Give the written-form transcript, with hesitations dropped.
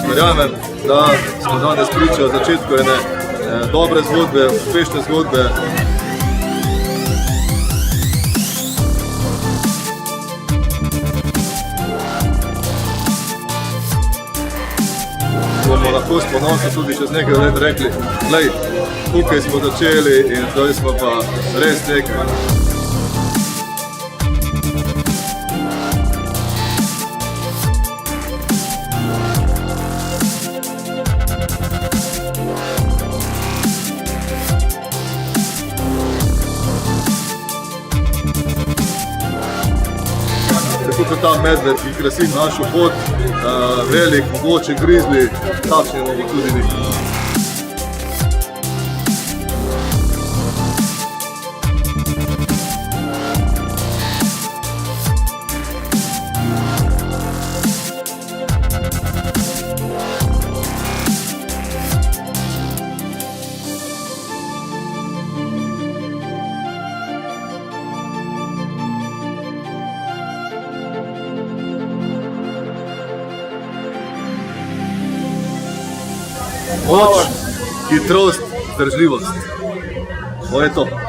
Verjamem, da smo danes priča o začetku ene dobre zgodbe, uspešne zgodbe. Bomo lahko s ponosom tudi čez nekaj let rekli, glej, tukaj smo začeli in zdaj smo pa res nekaj. Tako kot ta medved, ki krasi našo pot, velik, mogoče grizli, takšni bomo tudi mi. Moč, hitrost, vzdržljivost. To je to.